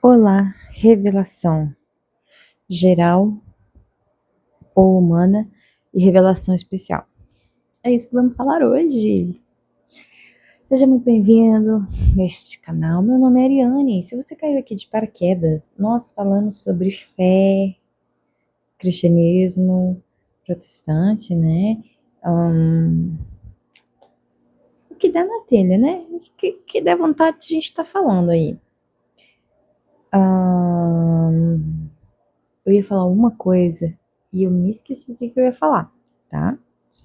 Olá, revelação geral ou humana e revelação especial. É isso que vamos falar hoje. Seja muito bem-vindo neste canal. Meu nome é Ariane. Se você caiu aqui de paraquedas, nós falamos sobre fé, cristianismo, protestante, né? O que dá na telha, né? O que der vontade de a gente tá falando aí. Eu ia falar uma coisa e eu me esqueci o que eu ia falar, tá?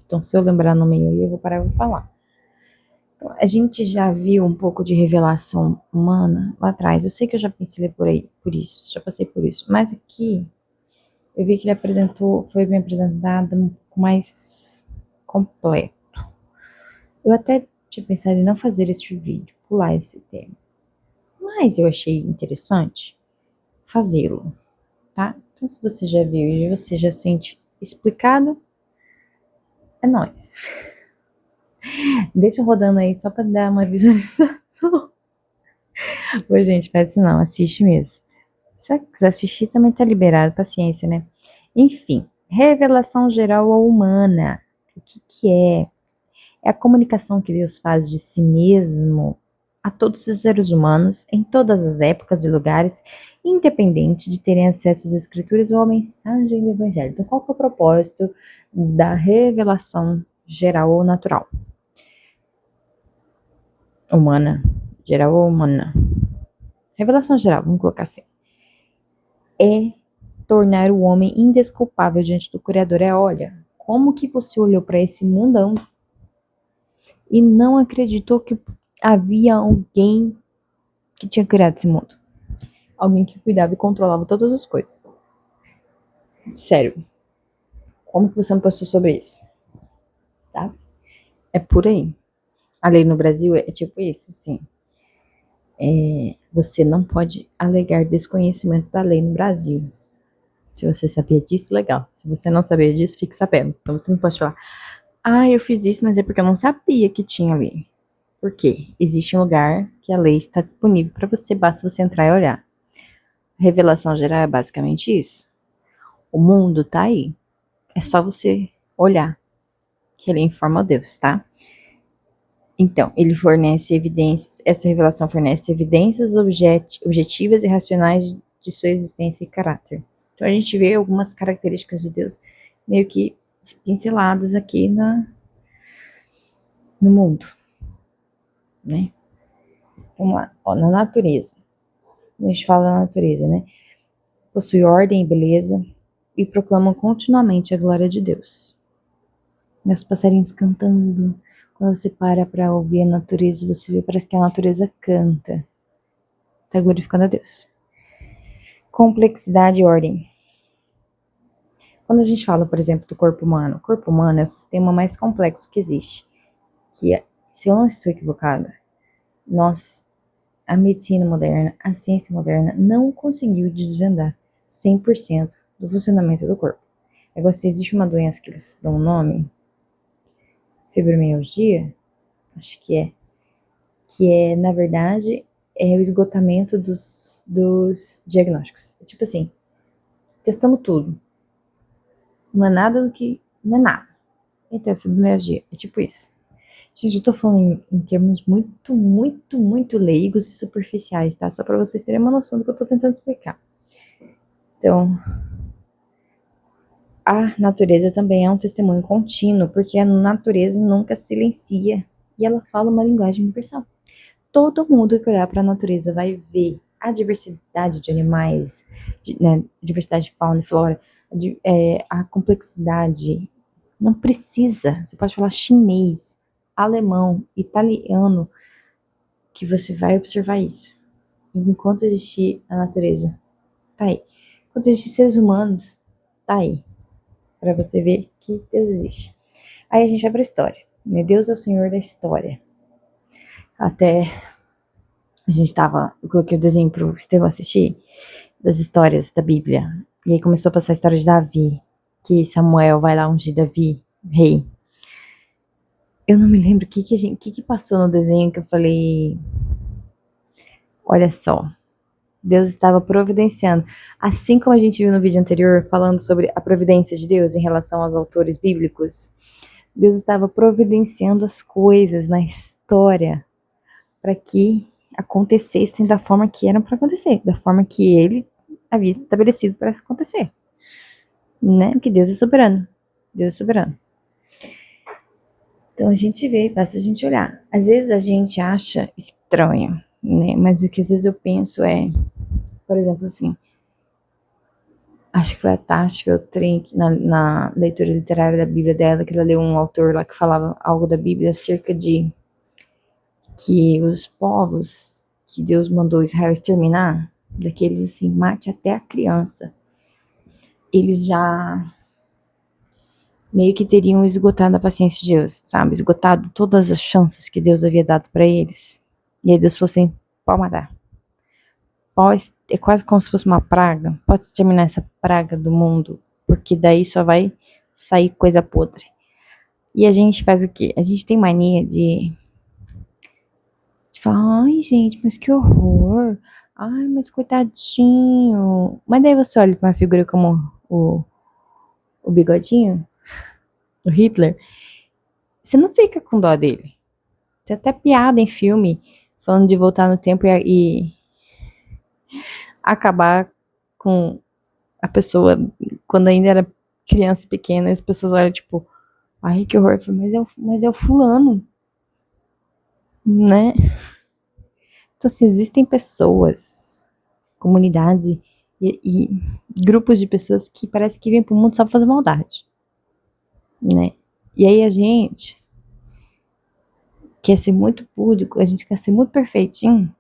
Então, se eu lembrar no meio aí, eu vou parar e vou falar. Então, a gente já viu um pouco de revelação humana lá atrás. Eu sei que eu já pensei por isso, já passei por isso. Mas aqui, eu vi que foi me apresentado um pouco mais completo. Eu até tinha pensado em não fazer este vídeo, pular esse tema. Mas eu achei interessante fazê-lo, tá? Então, se você já viu e você já sente explicado, é nóis. Deixa rodando aí só pra dar uma visualização. Ô, gente, faz isso não, assiste mesmo. Se você quiser assistir, também tá liberado, paciência, né? Enfim, revelação geral ou humana. O que é? É a comunicação que Deus faz de si mesmo a todos os seres humanos, em todas as épocas e lugares, independente de terem acesso às escrituras ou à mensagem do evangelho. Então, qual que é o propósito da revelação geral ou natural? Humana. Geral ou humana? Revelação geral, vamos colocar assim. É tornar o homem indesculpável diante do Criador. Olha, como que você olhou para esse mundão e não acreditou que havia alguém que tinha criado esse mundo? Alguém que cuidava e controlava todas as coisas. Sério. Como que você não pensou sobre isso? Tá? É por aí. A lei no Brasil é tipo isso, assim. Você não pode alegar desconhecimento da lei no Brasil. Se você sabia disso, legal. Se você não sabia disso, fique sabendo. Então você não pode falar, eu fiz isso, mas é porque eu não sabia que tinha lei. Por quê? Existe um lugar que a lei está disponível para você, basta você entrar e olhar. A revelação geral é basicamente isso. O mundo tá aí. É só você olhar que ele informa o Deus, tá? Então, ele fornece evidências, essa revelação fornece evidências objetivas e racionais de sua existência e caráter. Então, a gente vê algumas características de Deus meio que pinceladas aqui no mundo, né? Vamos lá, ó, na natureza. A gente fala da natureza, né? Possui ordem e beleza e proclamam continuamente a glória de Deus. Os passarinhos cantando. Quando você para ouvir a natureza, você vê, parece que a natureza canta. Tá glorificando a Deus. Complexidade e ordem. Quando a gente fala, por exemplo, do corpo humano, o corpo humano é o sistema mais complexo que existe. Se eu não estou equivocada, a medicina moderna, a ciência moderna, não conseguiu desvendar 100% do funcionamento do corpo. Agora, se existe uma doença que eles dão um nome, fibromialgia, acho que é, na verdade, é o esgotamento dos diagnósticos. É tipo assim, testamos tudo. Não é nada do que. Não é nada. Então, é fibromialgia. É tipo isso. Gente, eu tô falando em termos muito, muito, muito leigos e superficiais, tá? Só pra vocês terem uma noção do que eu tô tentando explicar. Então, a natureza também é um testemunho contínuo, porque a natureza nunca silencia e ela fala uma linguagem universal. Todo mundo que olhar para a natureza vai ver a diversidade de animais, né, diversidade de fauna e flora, a complexidade. Não precisa, você pode falar chinês, alemão, italiano, que você vai observar isso. E enquanto existir a natureza, tá aí. Enquanto existir seres humanos, tá aí. Para você ver que Deus existe. Aí a gente vai pra história. Né? Deus é o Senhor da história. Até eu coloquei o desenho pro Estevão assistir, das histórias da Bíblia. E aí começou a passar a história de Davi, que Samuel vai lá ungir Davi, rei. Eu não me lembro o que passou no desenho que eu falei, olha só, Deus estava providenciando. Assim como a gente viu no vídeo anterior, falando sobre a providência de Deus em relação aos autores bíblicos, Deus estava providenciando as coisas na história para que acontecessem da forma que eram para acontecer, da forma que ele havia estabelecido para acontecer. Né? Porque Deus é soberano. Deus é soberano. Então a gente vê, basta a gente olhar. Às vezes a gente acha estranho, né? Mas o que às vezes eu penso é, por exemplo, assim, acho que foi a Tati Feltrin, na leitura literária da Bíblia dela, que ela leu um autor lá que falava algo da Bíblia acerca de que os povos que Deus mandou Israel exterminar, daqueles assim, mate até a criança, eles já meio que teriam esgotado a paciência de Deus, sabe? Esgotado todas as chances que Deus havia dado para eles. E aí Deus falou assim, pode matar. É quase como se fosse uma praga. Pode exterminar essa praga do mundo, porque daí só vai sair coisa podre. E a gente faz o quê? A gente tem mania de falar, ai gente, mas que horror. Ai, mas coitadinho. Mas daí você olha pra uma figura como o bigodinho, o Hitler, você não fica com dó dele. Tem até piada em filme falando de voltar no tempo e acabar com a pessoa quando ainda era criança pequena. As pessoas olham tipo, ai que horror, mas é o fulano, né? Então assim, existem pessoas, comunidades e grupos de pessoas que parece que vêm pro mundo só pra fazer maldade, né? E aí a gente quer ser muito público, a gente quer ser muito perfeitinho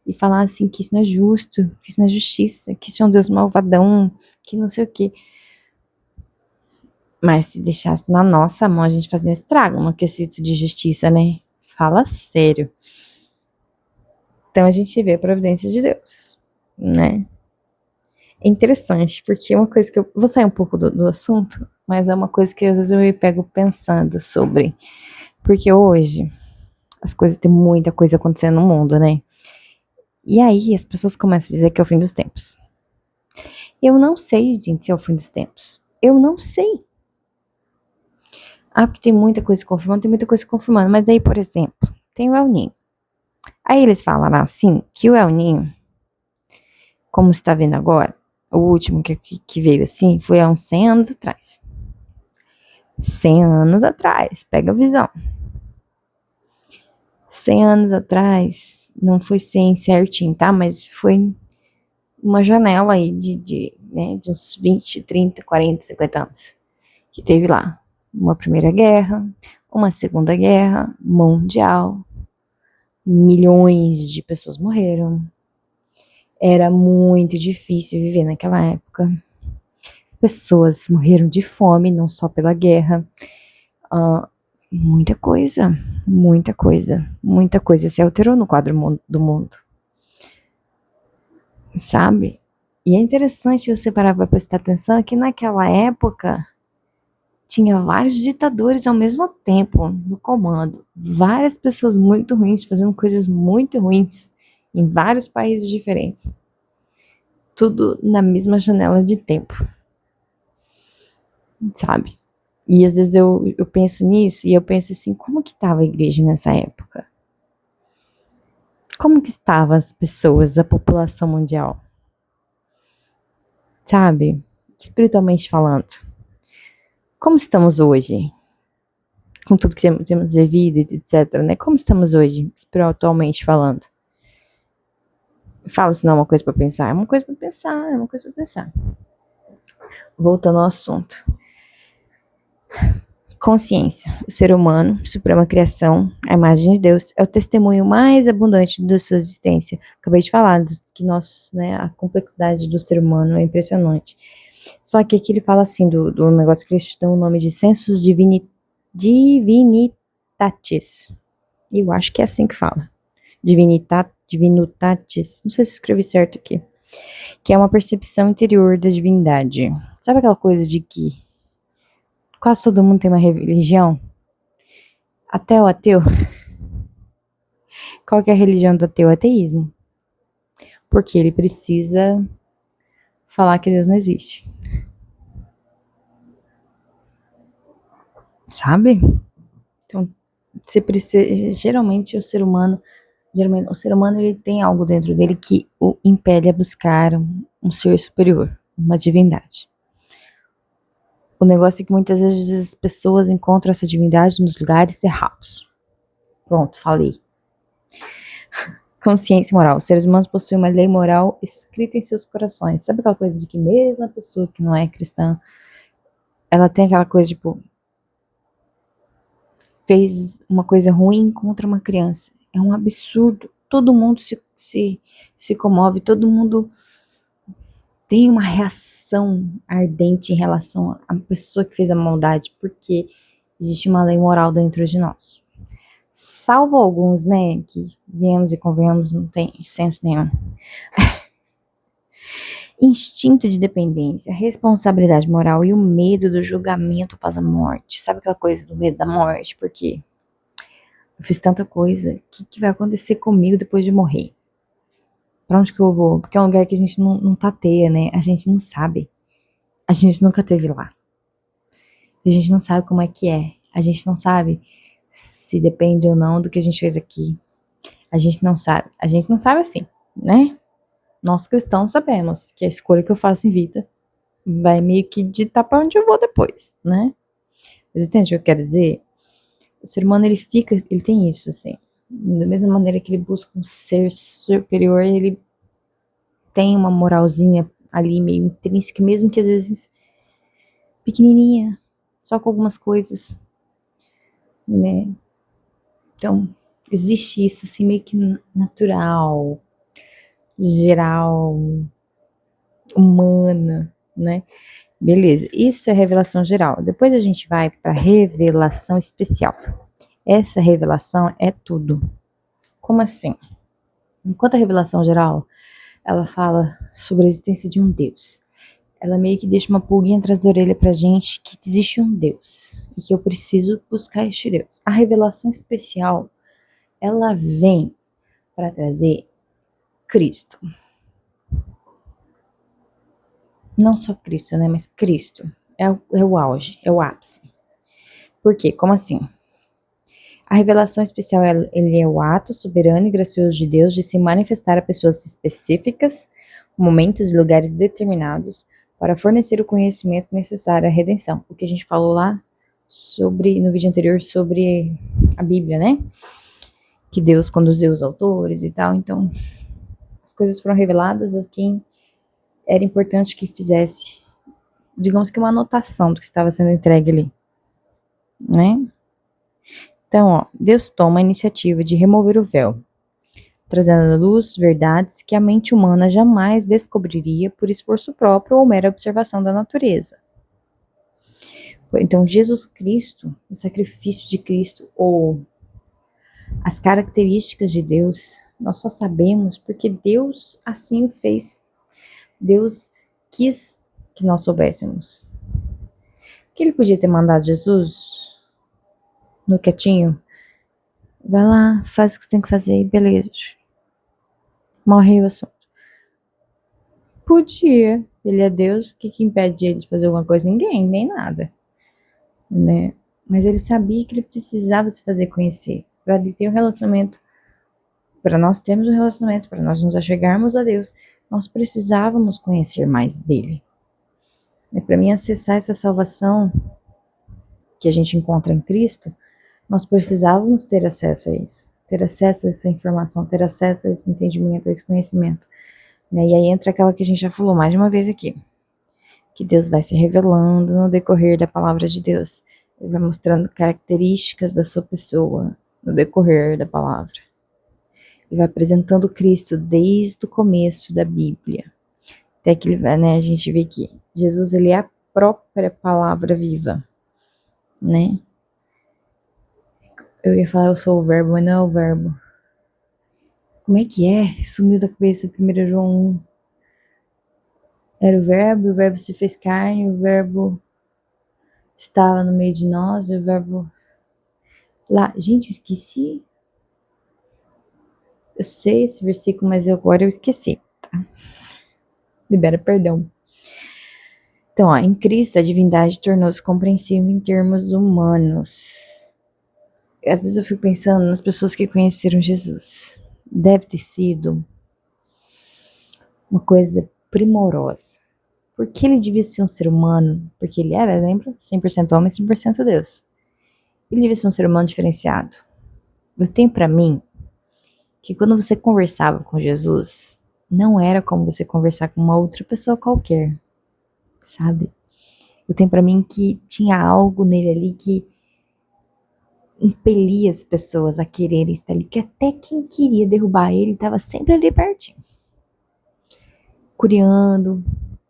e falar assim que isso não é justo, que isso não é justiça, que isso é um Deus malvadão, que não sei o quê. Mas se deixasse na nossa mão, a gente fazia um estrago no quesito de justiça, né? Fala sério. Então a gente vê a providência de Deus, né? É interessante, porque é uma coisa que eu vou sair um pouco do assunto, mas é uma coisa que às vezes eu me pego pensando sobre. Porque hoje as coisas, tem muita coisa acontecendo no mundo, né? E aí as pessoas começam a dizer que é o fim dos tempos. Eu não sei, gente, se é o fim dos tempos. Eu não sei. Ah, porque tem muita coisa se confirmando, tem muita coisa se confirmando. Mas aí, por exemplo, tem o El Ninho. Aí eles falaram assim, que o El Ninho, como você está vendo agora, o último que veio assim, foi há uns 100 anos atrás. 100 anos atrás, pega a visão. 100 anos atrás, não foi 100 certinho, tá? Mas foi uma janela aí né, de uns 20, 30, 40, 50 anos. Que teve lá uma primeira guerra, uma segunda guerra mundial, milhões de pessoas morreram. Era muito difícil viver naquela época. Pessoas morreram de fome, não só pela guerra. Muita coisa, muita coisa, muita coisa se alterou no quadro do mundo. Sabe? E é interessante você parar para prestar atenção que naquela época tinha vários ditadores ao mesmo tempo no comando. Várias pessoas muito ruins fazendo coisas muito ruins em vários países diferentes. Tudo na mesma janela de tempo. Sabe? E às vezes eu penso nisso e eu penso assim, como que estava a igreja nessa época? Como que estavam as pessoas, a população mundial? Sabe? Espiritualmente falando. Como estamos hoje? Com tudo que temos vivido, etc, né? Como estamos hoje, espiritualmente falando? Fala se não é uma coisa para pensar. É uma coisa para pensar, é uma coisa para pensar. Voltando ao assunto. Consciência. O ser humano, suprema criação, a imagem de Deus, é o testemunho mais abundante da sua existência. Acabei de falar que nós, né, a complexidade do ser humano é impressionante. Só que aqui ele fala assim do negócio que eles dão o nome de sensus divinitatis. Eu acho que é assim que fala. Divinitatis. Não sei se eu escrevi certo aqui. Que é uma percepção interior da divindade. Sabe aquela coisa de que quase todo mundo tem uma religião? Até o ateu. Qual que é a religião do ateu? O ateísmo. porque ele precisa falar que Deus não existe. Sabe? Então, você precisa, geralmente o ser humano ele tem algo dentro dele que o impele a buscar um ser superior, uma divindade. O negócio é que muitas vezes as pessoas encontram essa divindade nos lugares errados. Pronto, falei. Consciência moral. Os seres humanos possuem uma lei moral escrita em seus corações. Sabe aquela coisa de que mesmo a pessoa que não é cristã, ela tem aquela coisa, tipo, fez uma coisa ruim contra uma criança. É um absurdo. Todo mundo se comove, todo mundo tem uma reação ardente em relação à pessoa que fez a maldade, porque existe uma lei moral dentro de nós. Salvo alguns, né, que viemos e convenhamos, não tem senso nenhum. Instinto de dependência, responsabilidade moral e o medo do julgamento após a morte. Sabe aquela coisa do medo da morte? Porque eu fiz tanta coisa, o que vai acontecer comigo depois de morrer? Pra onde que eu vou? Porque é um lugar que a gente não tateia, né? A gente não sabe. A gente nunca teve lá. A gente não sabe como é que é. A gente não sabe se depende ou não do que a gente fez aqui. A gente não sabe. A gente não sabe assim, né? Nós cristãos sabemos que a escolha que eu faço em vida vai meio que ditar pra onde eu vou depois, né? Mas entende o que eu quero dizer? O ser humano, ele tem isso, assim. Da mesma maneira que ele busca um ser superior, ele tem uma moralzinha ali meio intrínseca, mesmo que às vezes pequenininha, só com algumas coisas, né? Então, existe isso assim meio que natural, geral, humana, né? Beleza, isso é revelação geral. Depois a gente vai para revelação especial. Essa revelação é tudo. Como assim? Enquanto a revelação geral, ela fala sobre a existência de um Deus. Ela meio que deixa uma pulguinha atrás da orelha pra gente que existe um Deus e que eu preciso buscar este Deus. A revelação especial, ela vem para trazer Cristo. Não só Cristo, né? Mas Cristo. É o auge, é o ápice. Por quê? Como assim? A revelação especial, ele é o ato soberano e gracioso de Deus de se manifestar a pessoas específicas, momentos e lugares determinados, para fornecer o conhecimento necessário à redenção. O que a gente falou lá no vídeo anterior sobre a Bíblia, né? Que Deus conduziu os autores e tal. Então, as coisas foram reveladas a quem era importante que fizesse, digamos que uma anotação do que estava sendo entregue ali, né? Então, ó, Deus toma a iniciativa de remover o véu, trazendo à luz verdades que a mente humana jamais descobriria por esforço próprio ou mera observação da natureza. Então, Jesus Cristo, o sacrifício de Cristo, ou as características de Deus, nós só sabemos porque Deus assim o fez. Deus quis que nós soubéssemos. Que ele podia ter mandado Jesus no quietinho. Vai lá, faz o que tem que fazer e beleza. Morre o assunto. Podia. Ele é Deus, o que impede ele de fazer alguma coisa? Ninguém, nem nada. Né? Mas ele sabia que ele precisava se fazer conhecer. Para ele ter um relacionamento, para nós termos um relacionamento, para nós nos achegarmos a Deus, nós precisávamos conhecer mais dele. E para mim acessar essa salvação que a gente encontra em Cristo, nós precisávamos ter acesso a isso, ter acesso a essa informação, ter acesso a esse entendimento, a esse conhecimento. Né? E aí entra aquela que a gente já falou mais de uma vez aqui, que Deus vai se revelando no decorrer da palavra de Deus. Ele vai mostrando características da sua pessoa no decorrer da palavra. Ele vai apresentando Cristo desde o começo da Bíblia. Até que ele vai, né, a gente vê que Jesus, ele é a própria palavra viva, né? Eu ia falar eu sou o verbo, mas não é o verbo. Como é que é? Sumiu da cabeça 1 João 1. Era o verbo se fez carne, o verbo estava no meio de nós, o verbo... Lá, gente, eu esqueci. Eu sei esse versículo, mas agora eu esqueci. tá? Libera perdão. Então, ó, em Cristo, a divindade tornou-se compreensível em termos humanos. Às vezes eu fico pensando nas pessoas que conheceram Jesus. Deve ter sido uma coisa primorosa. Porque ele devia ser um ser humano, porque ele era, lembra? 100% homem, 100% Deus. Ele devia ser um ser humano diferenciado. Eu tenho pra mim que quando você conversava com Jesus, não era como você conversar com uma outra pessoa qualquer, sabe? Eu tenho pra mim que tinha algo nele ali que impelia as pessoas a quererem estar ali, porque até quem queria derrubar ele estava sempre ali pertinho, curiando,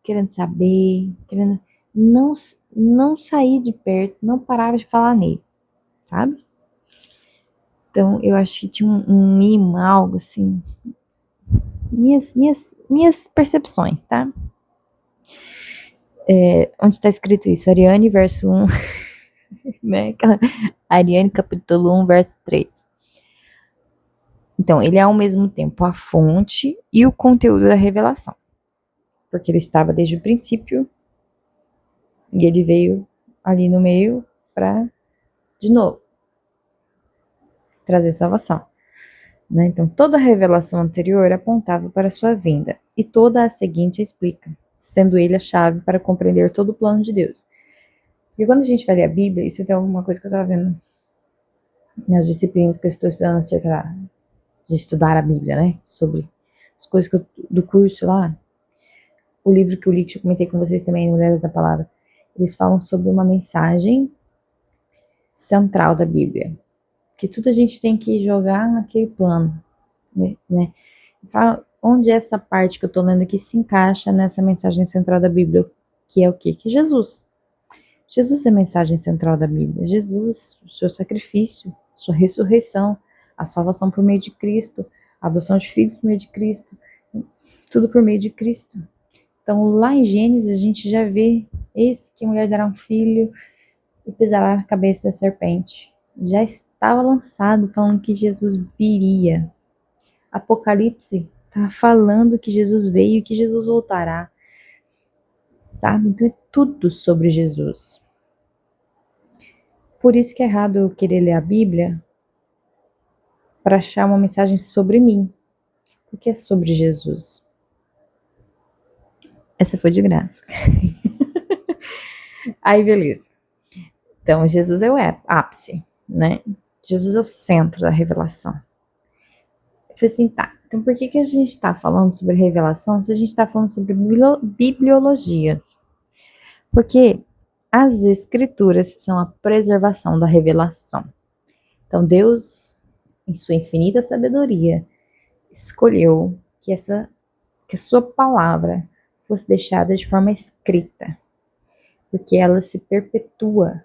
querendo saber, querendo não, não sair de perto, não parava de falar nele, sabe? Então eu acho que tinha um imã, algo assim, minhas percepções, tá? Onde está escrito isso? Ariane, verso 1, né? Ariane, capítulo 1, verso 3. Então, ele é ao mesmo tempo a fonte e o conteúdo da revelação. Porque ele estava desde o princípio e ele veio ali no meio para, de novo, trazer salvação. Né? Então, toda a revelação anterior apontava para a sua vinda e toda a seguinte a explica, sendo ele a chave para compreender todo o plano de Deus. Porque quando a gente vai ler a Bíblia, isso é uma coisa que eu estava vendo nas disciplinas que eu estou estudando acerca de estudar a Bíblia, né? Sobre as coisas do curso lá. O livro que eu li, que eu comentei com vocês também, Mulheres da Palavra, eles falam sobre uma mensagem central da Bíblia, que tudo a gente tem que jogar naquele plano, né? Fala onde é essa parte que eu tô lendo aqui se encaixa nessa mensagem central da Bíblia, que é o quê? Que é Jesus. Jesus é a mensagem central da Bíblia. Jesus, o seu sacrifício, sua ressurreição, a salvação por meio de Cristo, a adoção de filhos por meio de Cristo, tudo por meio de Cristo. Então, lá em Gênesis, a gente já vê esse que a mulher dará um filho e pisará a cabeça da serpente. Já estava lançado falando que Jesus viria. Apocalipse está falando que Jesus veio e que Jesus voltará. Sabe? Então é tudo sobre Jesus. Por isso que é errado eu querer ler a Bíblia para achar uma mensagem sobre mim. Porque é sobre Jesus. Essa foi de graça. Aí, beleza. Então, Jesus é o ápice, né? Jesus é o centro da revelação. Eu falei assim, tá. Então, por que a gente está falando sobre revelação se a gente está falando sobre bibliologia? Porque as escrituras são a preservação da revelação. Então, Deus, em sua infinita sabedoria, escolheu que a sua palavra fosse deixada de forma escrita, porque ela se perpetua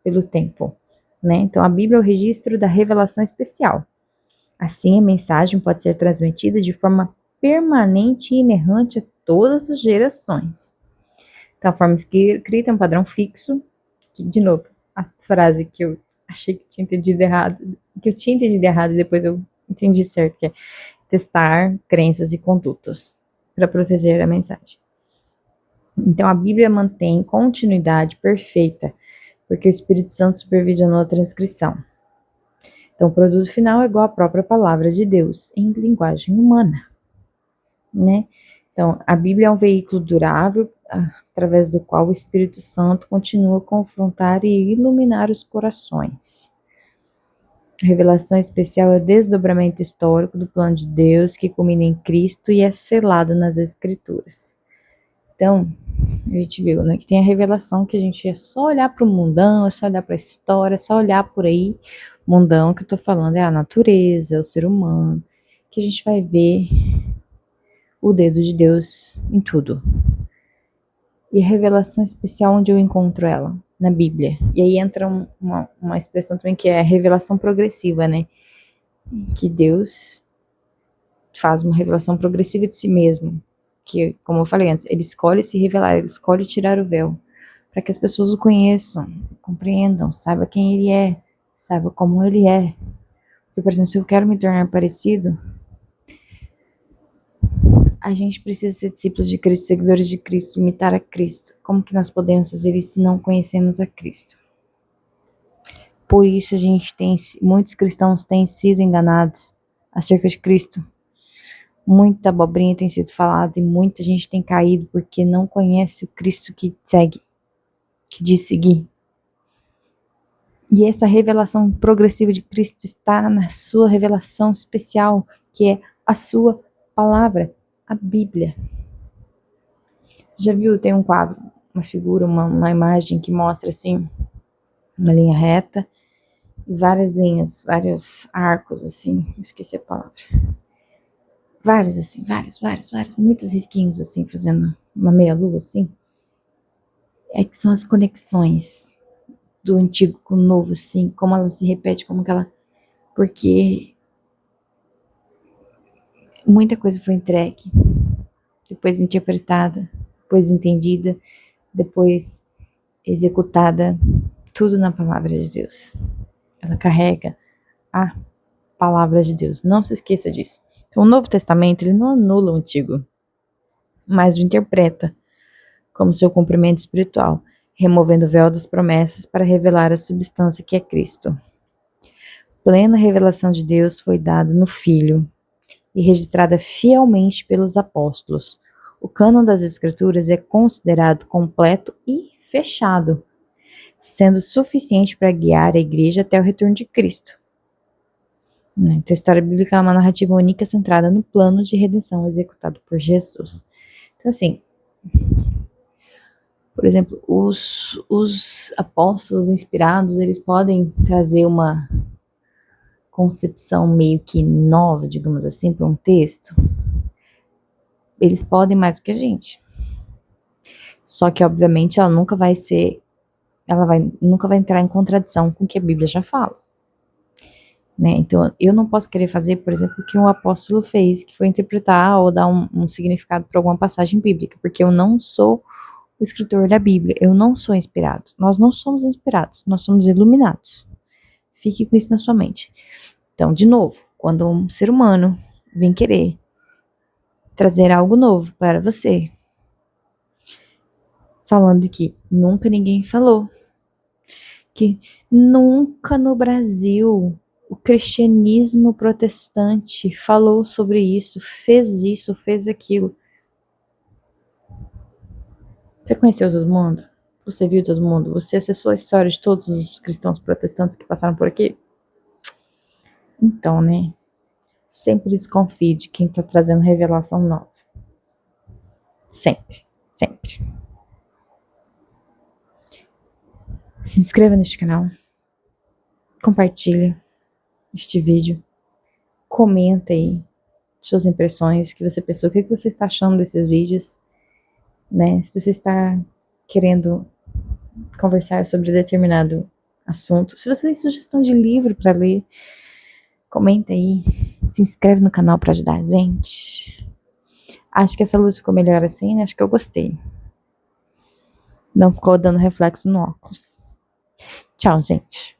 pelo tempo, né? Então, a Bíblia é o registro da revelação especial. Assim, a mensagem pode ser transmitida de forma permanente e inerrante a todas as gerações. Então, a forma escrita é um padrão fixo, que, de novo, a frase que eu achei que tinha entendido errado, que eu tinha entendido errado e depois eu entendi certo, que é testar crenças e condutas para proteger a mensagem. Então, a Bíblia mantém continuidade perfeita, porque o Espírito Santo supervisionou a transcrição. Então, o produto final é igual à própria palavra de Deus, em linguagem humana, né? Então, a Bíblia é um veículo durável, através do qual o Espírito Santo continua a confrontar e iluminar os corações. A revelação especial é o desdobramento histórico do plano de Deus, que culmina em Cristo e é selado nas Escrituras. Então, a gente viu, né, que tem a revelação que a gente é só olhar para o mundão, é só olhar para a história, é só olhar por aí. Mundão que eu tô falando é a natureza, é o ser humano, que a gente vai ver o dedo de Deus em tudo. E a revelação especial, onde eu encontro ela? Na Bíblia. E aí entra uma expressão também que é a revelação progressiva, né? Que Deus faz uma revelação progressiva de si mesmo. Que, como eu falei antes, ele escolhe se revelar, ele escolhe tirar o véu, para que as pessoas o conheçam, compreendam, saibam quem ele é, saibam como ele é. Porque, por exemplo, se eu quero me tornar parecido, a gente precisa ser discípulos de Cristo, seguidores de Cristo, imitar a Cristo. Como que nós podemos fazer isso se não conhecemos a Cristo? Por isso muitos cristãos têm sido enganados acerca de Cristo. Muita abobrinha tem sido falada e muita gente tem caído porque não conhece o Cristo que segue, que diz seguir. E essa revelação progressiva de Cristo está na sua revelação especial, que é a sua palavra, a Bíblia. Você já viu, tem um quadro, uma figura, uma imagem que mostra assim, uma linha reta, e várias linhas, vários arcos assim, esqueci a palavra. Vários assim, vários, muitos risquinhos assim, fazendo uma meia-lua assim. É que são as conexões do antigo com o novo, assim, como ela se repete, como que ela... Porque muita coisa foi entregue, depois interpretada, depois entendida, depois executada, tudo na palavra de Deus. Ela carrega a palavra de Deus. Não se esqueça disso. Então, o Novo Testamento, ele não anula o Antigo, mas o interpreta como seu cumprimento espiritual, removendo o véu das promessas para revelar a substância que é Cristo. Plena revelação de Deus foi dada no Filho e registrada fielmente pelos apóstolos. O cânon das Escrituras é considerado completo e fechado, sendo suficiente para guiar a igreja até o retorno de Cristo. Então, a história bíblica é uma narrativa única centrada no plano de redenção executado por Jesus. Então, assim, por exemplo, os apóstolos inspirados, eles podem trazer uma concepção meio que nova, digamos assim, para um texto. Eles podem mais do que a gente. Só que, obviamente, ela nunca vai entrar em contradição com o que a Bíblia já fala. Né? Então, eu não posso querer fazer, por exemplo, o que um apóstolo fez, que foi interpretar ou dar um significado para alguma passagem bíblica, porque eu não sou o escritor da Bíblia, eu não sou inspirado. Nós não somos inspirados, nós somos iluminados. Fique com isso na sua mente. Então, de novo, quando um ser humano vem querer trazer algo novo para você, falando que nunca ninguém falou, que nunca no Brasil o cristianismo protestante falou sobre isso, fez aquilo. Você conheceu todo mundo? Você viu todo mundo? Você acessou a história de todos os cristãos protestantes que passaram por aqui? Então, né? Sempre desconfie de quem está trazendo revelação nova. Sempre, sempre. Se inscreva neste canal. Compartilhe este vídeo. Comenta aí suas impressões, que você pensou, o que você está achando desses vídeos, né? Se você está querendo conversar sobre determinado assunto, se você tem sugestão de livro para ler, comenta aí, se inscreve no canal para ajudar a gente. Acho que essa luz ficou melhor assim, né? Acho que eu gostei. Não ficou dando reflexo no óculos. Tchau, gente.